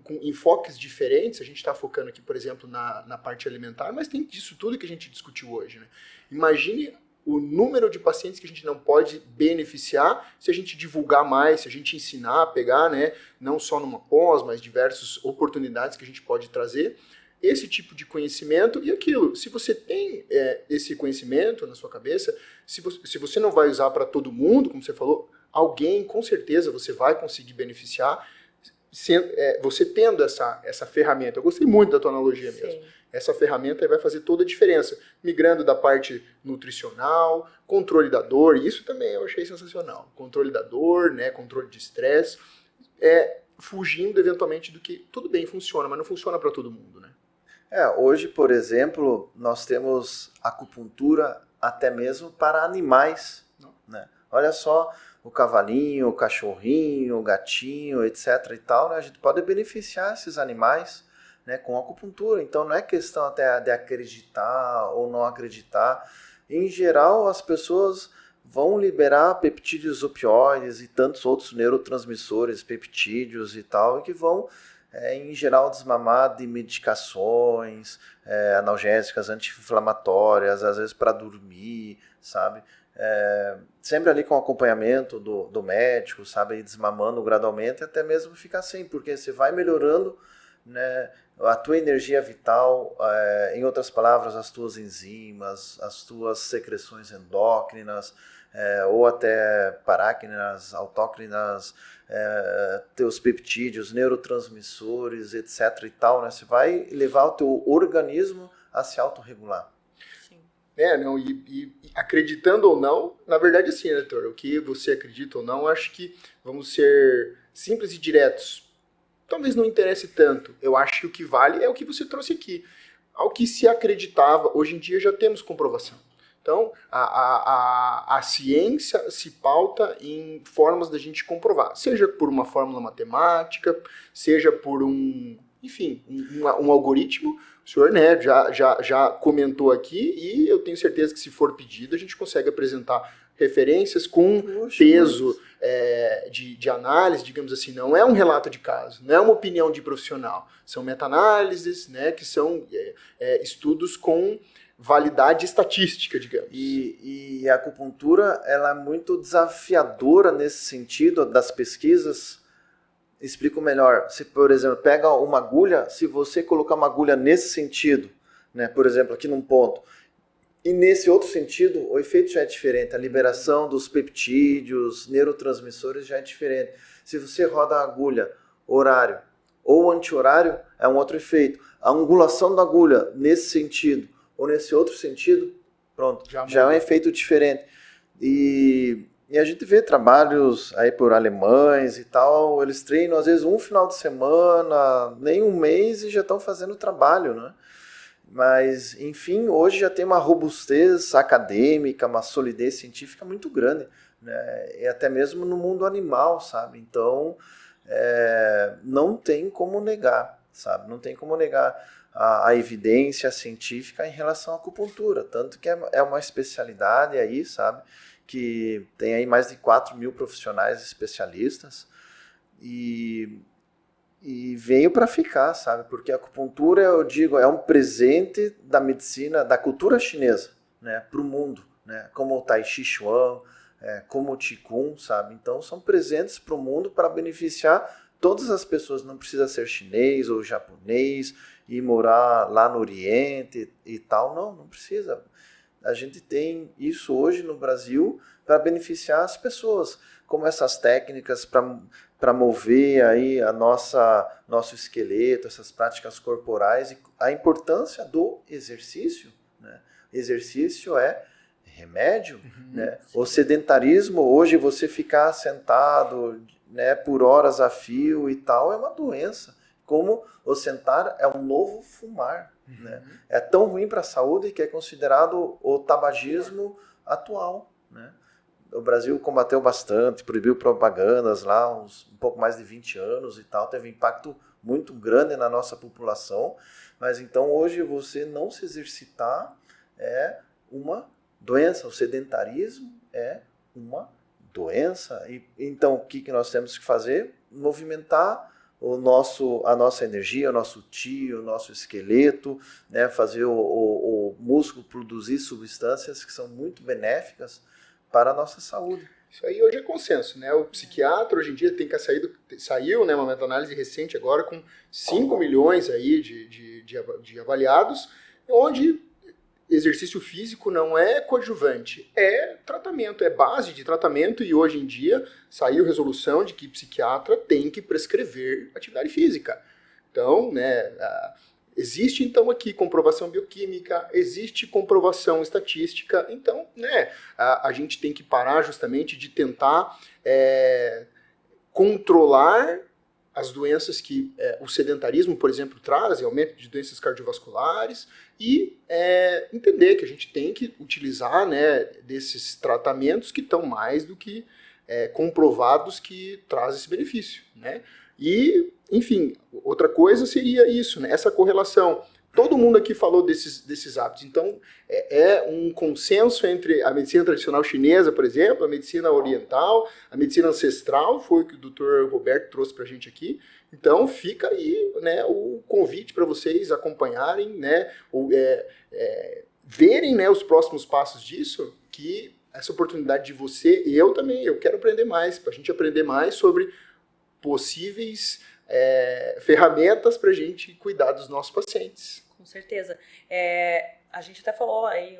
com enfoques diferentes. A gente está focando aqui, por exemplo, na parte alimentar, mas tem disso tudo que a gente discutiu hoje, né? Imagine o número de pacientes que a gente não pode beneficiar se a gente divulgar mais, se a gente ensinar a pegar, né, não só numa pós, mas diversas oportunidades que a gente pode trazer, esse tipo de conhecimento e aquilo. Se você tem esse conhecimento na sua cabeça, se você não vai usar para todo mundo, como você falou, alguém, com certeza, você vai conseguir beneficiar você tendo essa ferramenta. Eu gostei muito da tua analogia mesmo.
Sim.
Essa ferramenta vai fazer toda a diferença. Migrando da parte nutricional, controle da dor, isso também eu achei sensacional. Controle da dor, né, controle de estresse, fugindo eventualmente do que tudo bem, funciona, mas não funciona para todo mundo, né?
Hoje, por exemplo, nós temos acupuntura até mesmo para animais, né? Olha só, o cavalinho, o cachorrinho, o gatinho, etc. e tal, né? A gente pode beneficiar esses animais, né, com acupuntura. Então não é questão até de acreditar ou não acreditar. Em geral, as pessoas vão liberar peptídeos opioides e tantos outros neurotransmissores, peptídeos e tal, que vão, em geral, desmamar de medicações analgésicas, anti-inflamatórias, às vezes para dormir, sabe? Sempre ali com acompanhamento do médico, sabe? E desmamando gradualmente, até mesmo ficar sem, porque você vai melhorando, né, a tua energia vital, em outras palavras, as tuas enzimas, as tuas secreções endócrinas, ou até parácrinas, autócrinas, teus peptídeos, neurotransmissores, etc. e tal, né? Você vai levar o teu organismo a se autorregular.
Não, e acreditando ou não, na verdade assim, né, doutor, o que você acredita ou não, acho que vamos ser simples e diretos. Talvez não interesse tanto. Eu acho que o que vale é o que você trouxe aqui. Ao que se acreditava, hoje em dia já temos comprovação. Então, a ciência se pauta em formas da gente comprovar. Seja por uma fórmula matemática, seja por um algoritmo. O senhor, né, já comentou aqui e eu tenho certeza que se for pedido a gente consegue apresentar referências com peso de análise, digamos assim. Não é um relato de caso, não é uma opinião de profissional. São meta-análises, né, que são estudos com validade estatística, digamos.
E a acupuntura, ela é muito desafiadora nesse sentido das pesquisas. Explico melhor. Se, por exemplo, pega uma agulha, se você colocar uma agulha nesse sentido, né, por exemplo, aqui num ponto, e nesse outro sentido, o efeito já é diferente. A liberação dos peptídeos, neurotransmissores já é diferente. Se você roda a agulha horário ou anti-horário, é um outro efeito. A angulação da agulha nesse sentido ou nesse outro sentido, pronto, já é um efeito diferente. E a gente vê trabalhos aí por alemães e tal, eles treinam às vezes um final de semana, nem um mês e já estão fazendo trabalho, né? Mas, enfim, hoje já tem uma robustez acadêmica, uma solidez científica muito grande, né? E até mesmo no mundo animal, sabe? Então, não tem como negar, sabe? Não tem como negar a evidência científica em relação à acupuntura, tanto que é uma especialidade aí, sabe? Que tem aí mais de 4.000 profissionais especialistas e veio para ficar, sabe? Porque a acupuntura, eu digo, é um presente da medicina, da cultura chinesa, né, para o mundo, né? Como o Tai Chi Chuan, como o Qigong, sabe? Então são presentes para o mundo para beneficiar todas as pessoas. Não precisa ser chinês ou japonês e morar lá no Oriente e tal, não precisa. A gente tem isso hoje no Brasil para beneficiar as pessoas, como essas técnicas para mover aí nosso esqueleto, essas práticas corporais e a importância do exercício, né? Exercício é remédio, né? O sedentarismo, hoje você ficar sentado, né, por horas a fio e tal, é uma doença. Como o sentar é um novo fumar, né? É tão ruim para a saúde que é considerado o tabagismo atual, né? O Brasil combateu bastante, proibiu propagandas lá um pouco mais de 20 anos e tal, teve impacto muito grande na nossa população, mas então hoje você não se exercitar é uma doença, o sedentarismo é uma doença, e então o que nós temos que fazer? Movimentar a nossa energia, o nosso ti, o nosso esqueleto, né? Fazer o músculo produzir substâncias que são muito benéficas para a nossa saúde.
Isso aí hoje é consenso, né? O psiquiatra hoje em dia saiu, né, uma meta-análise recente agora com 5 milhões aí de avaliados, onde exercício físico não é coadjuvante, é tratamento, é base de tratamento, e hoje em dia saiu resolução de que psiquiatra tem que prescrever atividade física. Então, né, existe então aqui comprovação bioquímica, existe comprovação estatística, então, né, a gente tem que parar justamente de tentar controlar as doenças que o sedentarismo, por exemplo, traz, aumento de doenças cardiovasculares, e entender que a gente tem que utilizar, né, desses tratamentos que estão mais do que comprovados que trazem esse benefício, né? E, enfim, outra coisa seria isso, né, essa correlação. Todo mundo aqui falou desses hábitos, então é um consenso entre a medicina tradicional chinesa, por exemplo, a medicina oriental, a medicina ancestral, foi o que o Dr. Roberto trouxe para a gente aqui. Então fica aí, né, o convite para vocês acompanharem, né, verem, né, os próximos passos disso, que essa oportunidade de você e eu também, eu quero aprender mais, para a gente aprender mais sobre possíveis ferramentas para a gente cuidar dos nossos pacientes.
Com certeza. A gente até falou aí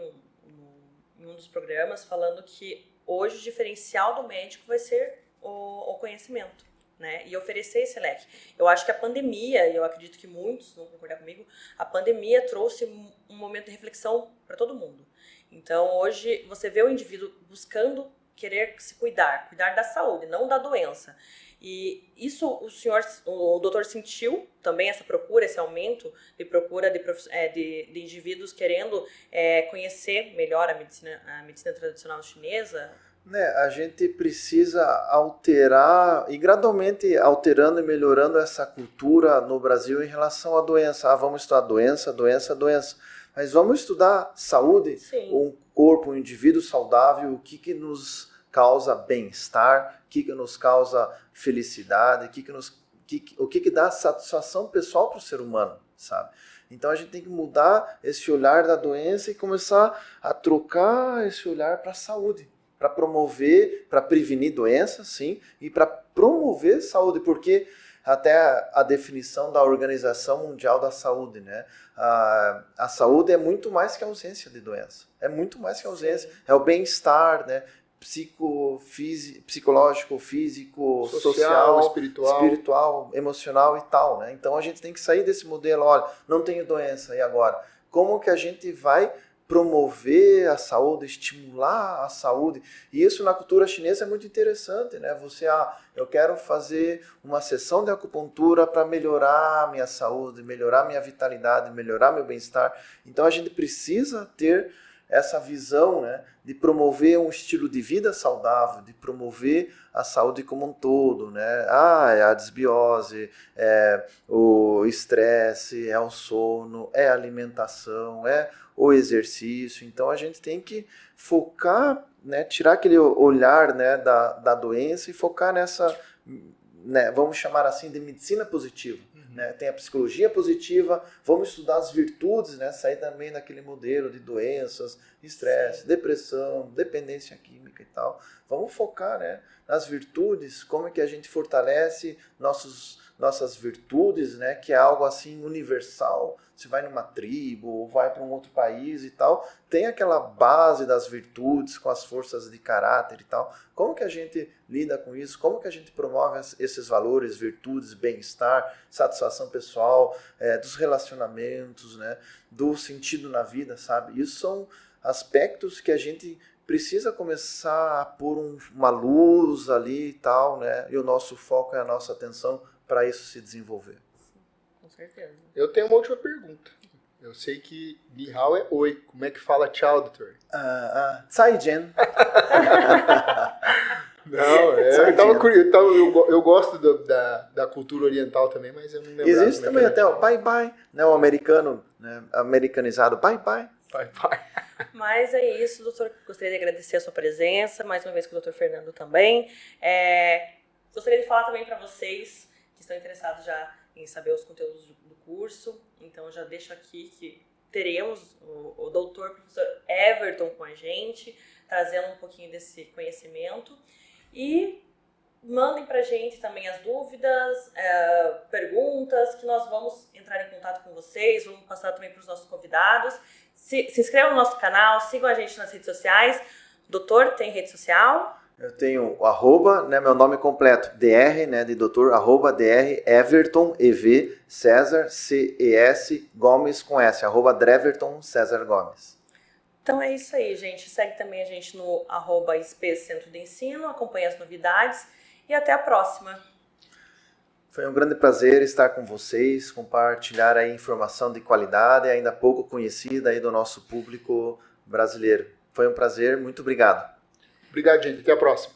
em um dos programas, falando que hoje o diferencial do médico vai ser o conhecimento, né? E oferecer esse leque. Eu acho que a pandemia, e eu acredito que muitos vão concordar comigo, a pandemia trouxe um momento de reflexão para todo mundo. Então, hoje, você vê o indivíduo buscando querer se cuidar da saúde, não da doença. E isso o doutor sentiu também, essa procura, esse aumento de procura de indivíduos querendo conhecer melhor a medicina tradicional chinesa?
Né, a gente precisa alterar, e gradualmente alterando e melhorando essa cultura no Brasil em relação à doença. Vamos estudar doença. Mas vamos estudar saúde,
Sim.
Um corpo, um indivíduo saudável, o que nos causa bem-estar, o que nos causa felicidade, o que dá satisfação pessoal para o ser humano, sabe? Então a gente tem que mudar esse olhar da doença e começar a trocar esse olhar para a saúde, para promover, para prevenir doenças, sim, e para promover saúde, porque até a definição da Organização Mundial da Saúde, né? A saúde é muito mais que a ausência de doença, é muito mais que a ausência, é o bem-estar, né? Psicológico, físico, social, espiritual, emocional e tal, né? Então a gente tem que sair desse modelo, olha, não tenho doença, e agora? Como que a gente vai promover a saúde, estimular a saúde? E isso na cultura chinesa é muito interessante, né? Eu quero fazer uma sessão de acupuntura para melhorar a minha saúde, melhorar a minha vitalidade, melhorar meu bem-estar. Então a gente precisa ter essa visão, né, de promover um estilo de vida saudável, de promover a saúde como um todo, né? É a desbiose, é o estresse, é o sono, é a alimentação, é o exercício. Então a gente tem que focar, né, tirar aquele olhar, né, da doença e focar nessa, né, vamos chamar assim, de medicina positiva. Né? Tem a psicologia positiva, vamos estudar as virtudes, né? Sair também daquele modelo de doenças, estresse, depressão, dependência química e tal. Vamos focar, né, nas virtudes, como é que a gente fortalece nossas virtudes, né, que é algo assim universal. Se vai numa tribo ou vai para um outro país e tal, tem aquela base das virtudes com as forças de caráter e tal. Como que a gente lida com isso? Como que a gente promove esses valores, virtudes, bem-estar, satisfação pessoal, dos relacionamentos, né, do sentido na vida, sabe? Isso são aspectos que a gente precisa começar a pôr uma luz ali e tal, né? E o nosso foco e a nossa atenção para isso se desenvolver.
Com certeza.
Eu tenho uma última pergunta. Eu sei que Ni Hao é oi. Como é que fala tchau, doutor?
Zaijian.
Não, eu tava curioso. Eu gosto da cultura oriental também, mas eu não lembro.
Existe também até o bye bye, né? O americano, né? Americanizado, bye bye.
Bye bye.
Mas é isso, doutor. Gostaria de agradecer a sua presença, mais uma vez com o doutor Fernando também. Gostaria de falar também para vocês que estão interessados já em saber os conteúdos do curso. Então, já deixo aqui que teremos o doutor, professor Everton com a gente, trazendo um pouquinho desse conhecimento. E mandem pra gente também as dúvidas, perguntas, que nós vamos entrar em contato com vocês, vamos passar também para os nossos convidados. Se inscrevam no nosso canal, sigam a gente nas redes sociais. Doutor, tem rede social?
Eu tenho o arroba, né, meu nome completo, dr, né, de doutor, arroba dr, Everton, EV, César, C-E-S, Gomes com S, arroba Dreverton César Gomes.
Então é isso aí, gente. Segue também a gente no arroba SP Centro de Ensino, acompanhe as novidades e até a próxima.
Foi um grande prazer estar com vocês, compartilhar aí informação de qualidade, ainda pouco conhecida aí do nosso público brasileiro. Foi um prazer, muito obrigado.
Obrigado, gente. Até a próxima.